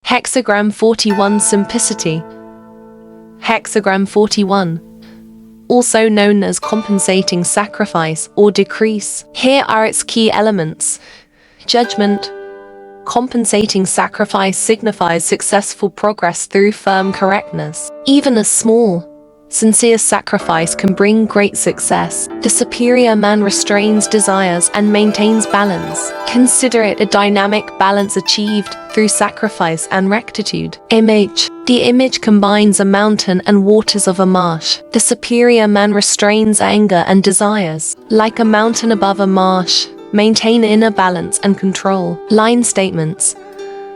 Hexagram 41 Simplicity. Hexagram 41, also known as compensating sacrifice or decrease. Here are its key elements. Judgment. Compensating sacrifice signifies successful progress through firm correctness. Even a small, sincere sacrifice can bring great success. The superior man restrains desires and maintains balance. Consider it a dynamic balance achieved through sacrifice and rectitude. Image. The image combines a mountain and waters of a marsh. The superior man restrains anger and desires. Like a mountain above a marsh, maintain inner balance and control. Line statements.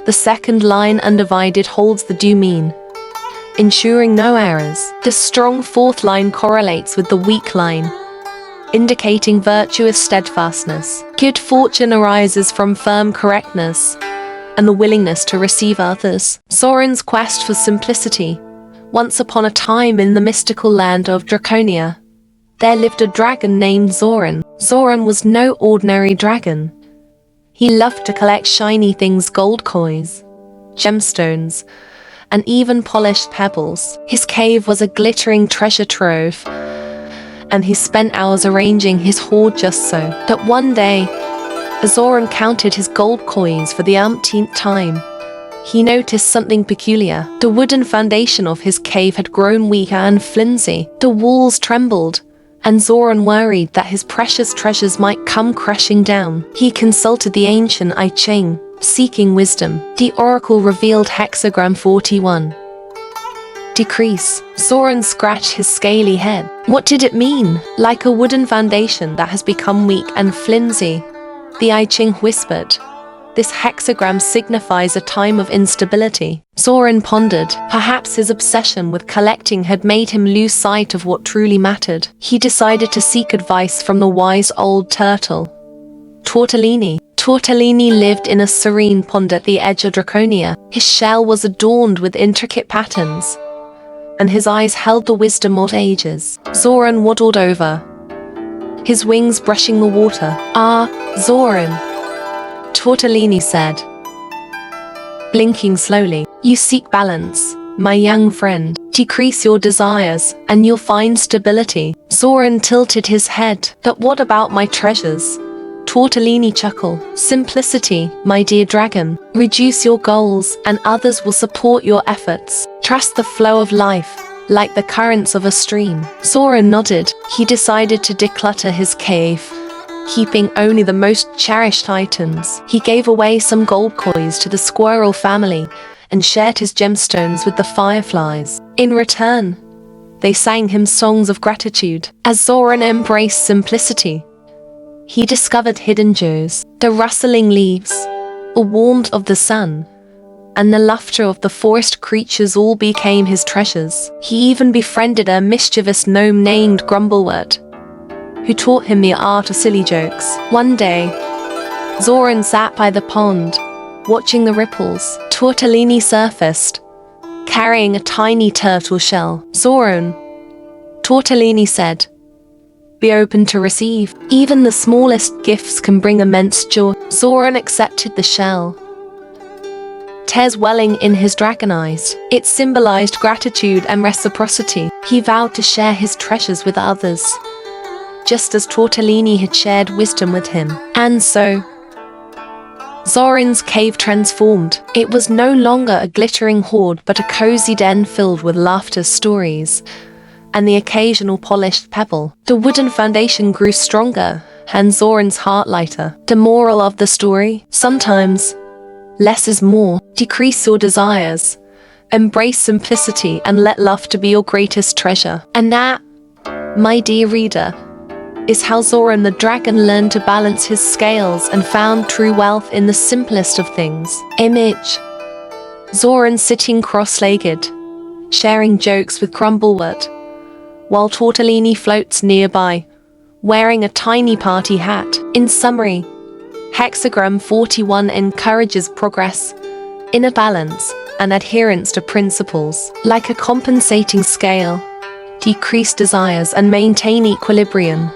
The second line undivided holds the due mean, ensuring no errors. The strong fourth line correlates with the weak line, indicating virtuous steadfastness. Good fortune arises from firm correctness and the willingness to receive others. Zoran's quest for simplicity. Once upon a time in the mystical land of Draconia, there lived a dragon named Zoran. Zoran was no ordinary dragon. He loved to collect shiny things, gold coins, gemstones, and even polished pebbles. His cave was a glittering treasure trove, and he spent hours arranging his hoard just so that one day, as Zoran counted his gold coins for the umpteenth time, he noticed something peculiar. The wooden foundation of his cave had grown weaker and flimsy. The walls trembled, and Zoran worried that his precious treasures might come crashing down. He consulted the ancient I Ching, seeking wisdom. The oracle revealed Hexagram 41. Decrease. Zoran scratched his scaly head. What did it mean? Like a wooden foundation that has become weak and flimsy, the I Ching whispered. This hexagram signifies a time of instability. Zoran pondered. Perhaps his obsession with collecting had made him lose sight of what truly mattered. He decided to seek advice from the wise old turtle, Tortellini. Tortellini lived in a serene pond at the edge of Draconia. His shell was adorned with intricate patterns, and his eyes held the wisdom of ages. Zoran waddled over, his wings brushing the water. "Ah, Zoran," Tortellini said, blinking slowly. "You seek balance, my young friend. Decrease your desires, and you'll find stability." Zoran tilted his head. "But what about my treasures?" Tortellini chuckled. "Simplicity, my dear dragon. Reduce your goals, and others will support your efforts. Trust the flow of life, like the currents of a stream." Zoran nodded. He decided to declutter his cave, keeping only the most cherished items. He gave away some gold coins to the squirrel family and shared his gemstones with the fireflies. In return, they sang him songs of gratitude. As Zoran embraced simplicity, he discovered hidden joys. The rustling leaves, the warmth of the sun, and the laughter of the forest creatures all became his treasures. He even befriended a mischievous gnome named Grumblewort, who taught him the art of silly jokes. One day, Zoran sat by the pond, watching the ripples. Tortellini surfaced, carrying a tiny turtle shell. "Zoran," Tortellini said, "be open to receive. Even the smallest gifts can bring immense joy." Zoran accepted the shell, tears welling in his dragon eyes. It symbolized gratitude and reciprocity. He vowed to share his treasures with others, just as Tortellini had shared wisdom with him. And so, Zoran's cave transformed. It was no longer a glittering hoard, but a cozy den filled with laughter, stories, and the occasional polished pebble. The wooden foundation grew stronger, and Zoran's heart lighter. The moral of the story? Sometimes, less is more. Decrease your desires, embrace simplicity, and let laughter be your greatest treasure. And that, my dear reader, is how Zoran the dragon learned to balance his scales and found true wealth in the simplest of things. Image. Zoran sitting cross-legged, sharing jokes with Grumblewort, while Tortellini floats nearby, wearing a tiny party hat. In summary, Hexagram 41 encourages progress, inner balance, and adherence to principles. Like a compensating scale, decrease desires and maintain equilibrium.